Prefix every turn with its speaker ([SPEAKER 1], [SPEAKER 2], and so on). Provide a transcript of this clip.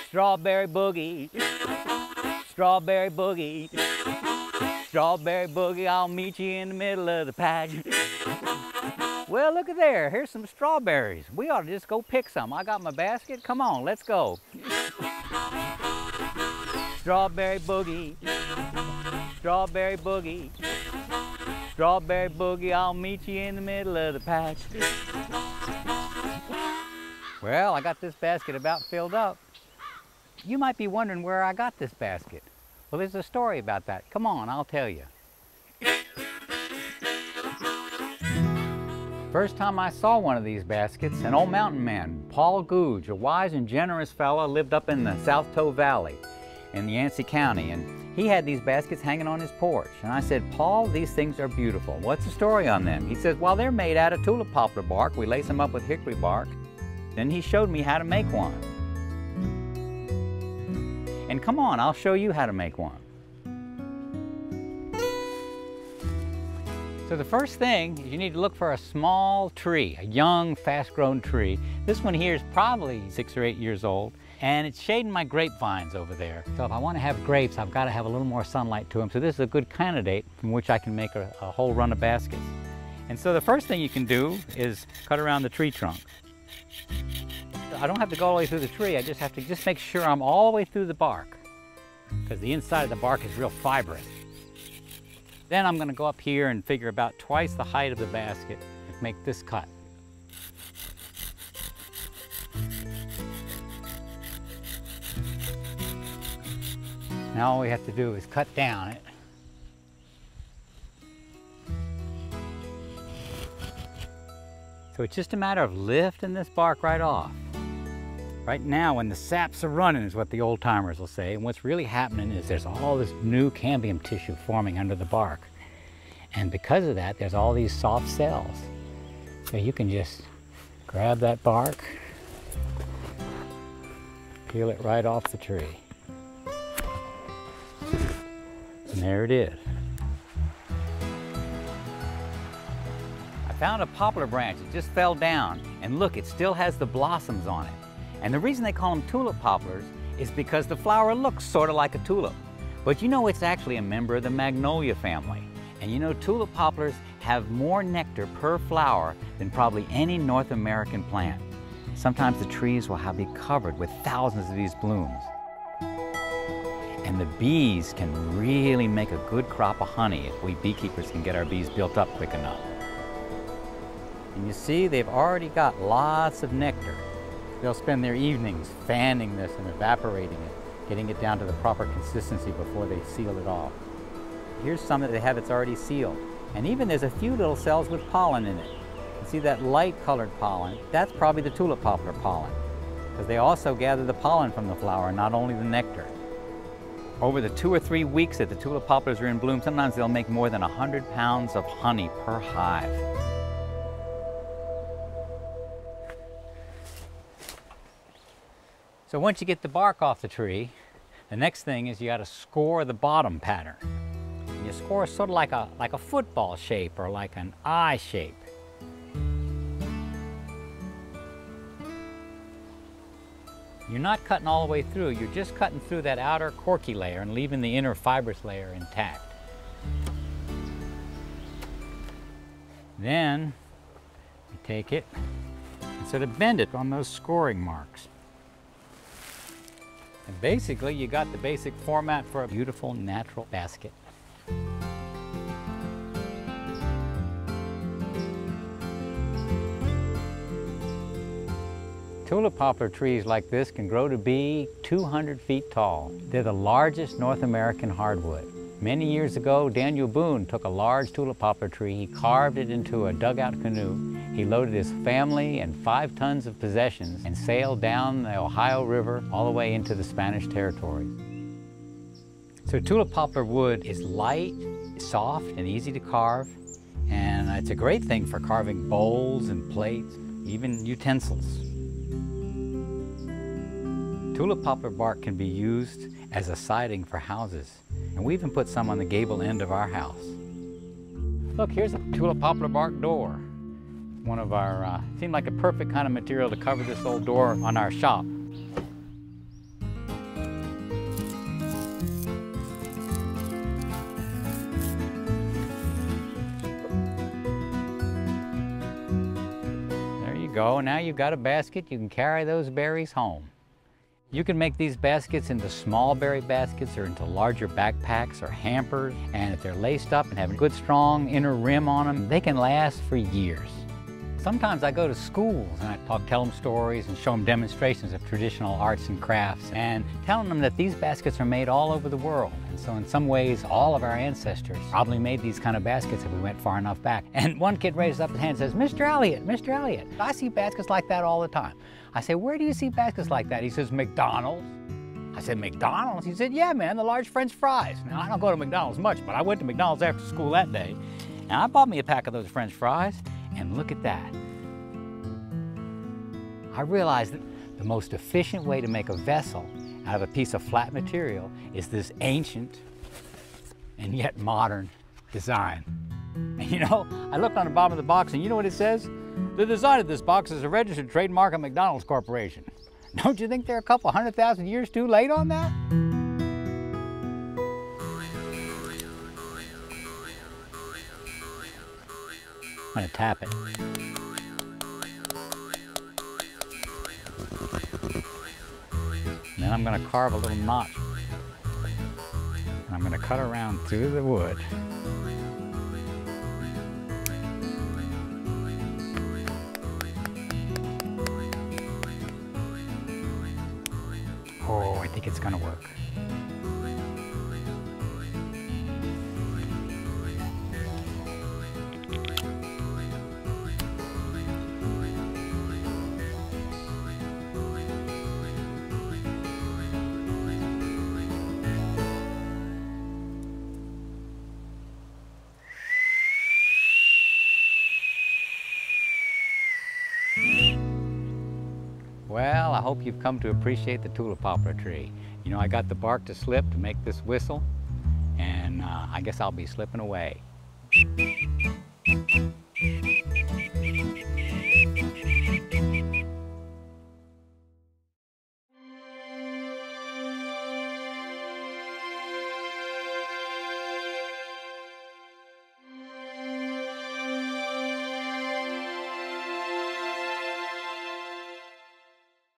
[SPEAKER 1] Strawberry boogie, strawberry boogie, strawberry boogie, I'll meet you in the middle of the patch. Well, look at there, here's some strawberries. We ought to just go pick some. I got my basket, come on, let's go. Strawberry boogie, strawberry boogie, strawberry boogie, I'll meet you in the middle of the patch. Well, I got this basket about filled up. You might be wondering where I got this basket. Well, there's a story about that. Come on, I'll tell you. First time I saw one of these baskets, an old mountain man, Paul Googe, a wise and generous fellow, lived up in the South Toe Valley in Yancey County, and he had these baskets hanging on his porch. And I said, Paul, these things are beautiful. What's the story on them? He says, well, they're made out of tulip poplar bark. We lace them up with hickory bark. Then he showed me how to make one. And come on, I'll show you how to make one. So the first thing is you need to look for a small tree, a young, fast-grown tree. This one here is probably 6 or 8 years old, and it's shading my grapevines over there. So if I want to have grapes, I've got to have a little more sunlight to them. So this is a good candidate from which I can make a whole run of baskets. And so the first thing you can do is cut around the tree trunk. I don't have to go all the way through the tree, I just have to make sure I'm all the way through the bark, because the inside of the bark is real fibrous. Then I'm going to go up here and figure about twice the height of the basket and make this cut. Now all we have to do is cut down it. So it's just a matter of lifting this bark right off. Right now, when the saps are running, is what the old timers will say. And what's really happening is there's all this new cambium tissue forming under the bark. And because of that, there's all these soft cells. So you can just grab that bark, peel it right off the tree. And there it is. I found a poplar branch. It just fell down. And look, it still has the blossoms on it. And the reason they call them tulip poplars is because the flower looks sort of like a tulip. But you know, it's actually a member of the magnolia family. And you know, tulip poplars have more nectar per flower than probably any North American plant. Sometimes the trees will be covered with thousands of these blooms. And the bees can really make a good crop of honey if we beekeepers can get our bees built up quick enough. And you see, they've already got lots of nectar. They'll spend their evenings fanning this and evaporating it, getting it down to the proper consistency before they seal it off. Here's some that they have that's already sealed. And even there's a few little cells with pollen in it. You see that light colored pollen? That's probably the tulip poplar pollen, because they also gather the pollen from the flower, not only the nectar. Over the 2 or 3 weeks that the tulip poplars are in bloom, sometimes they'll make more than 100 pounds of honey per hive. So once you get the bark off the tree, the next thing is you got to score the bottom pattern. And you score sort of like a football shape or like an eye shape. You're not cutting all the way through, you're just cutting through that outer corky layer and leaving the inner fibrous layer intact. Then you take it and sort of bend it on those scoring marks. And basically, you got the basic format for a beautiful natural basket. Tulip poplar trees like this can grow to be 200 feet tall. They're the largest North American hardwood. Many years ago, Daniel Boone took a large tulip poplar tree, he carved it into a dugout canoe, he loaded his family and 5 tons of possessions and sailed down the Ohio River all the way into the Spanish territory. So tulip poplar wood is light, soft, and easy to carve, and it's a great thing for carving bowls and plates, even utensils. Tulip poplar bark can be used as a siding for houses, and we even put some on the gable end of our house. Look, here's a tulip poplar bark door. One of our, seemed like a perfect kind of material to cover this old door on our shop. There you go. Now you've got a basket. You can carry those berries home. You can make these baskets into small berry baskets or into larger backpacks or hampers. And if they're laced up and have a good strong inner rim on them, they can last for years. Sometimes I go to schools and I tell them stories and show them demonstrations of traditional arts and crafts and telling them that these baskets are made all over the world. And so in some ways, all of our ancestors probably made these kind of baskets if we went far enough back. And one kid raises up his hand and says, Mr. Elliott, I see baskets like that all the time. I say, where do you see baskets like that? He says, McDonald's. I said, McDonald's? He said, yeah, man, the large French fries. Now, I don't go to McDonald's much, but I went to McDonald's after school that day. And I bought me a pack of those French fries. And look at that. I realized that the most efficient way to make a vessel out of a piece of flat material is this ancient and yet modern design. And you know, I looked on the bottom of the box and you know what it says? The design of this box is a registered trademark of McDonald's Corporation. Don't you think they're a couple 100,000 years too late on that? I'm gonna tap it. And then I'm gonna carve a little notch. And I'm gonna cut around through the wood. Oh, I think it's gonna work. Well, I hope you've come to appreciate the tulip poplar tree. You know, I got the bark to slip to make this whistle, and I guess I'll be slipping away.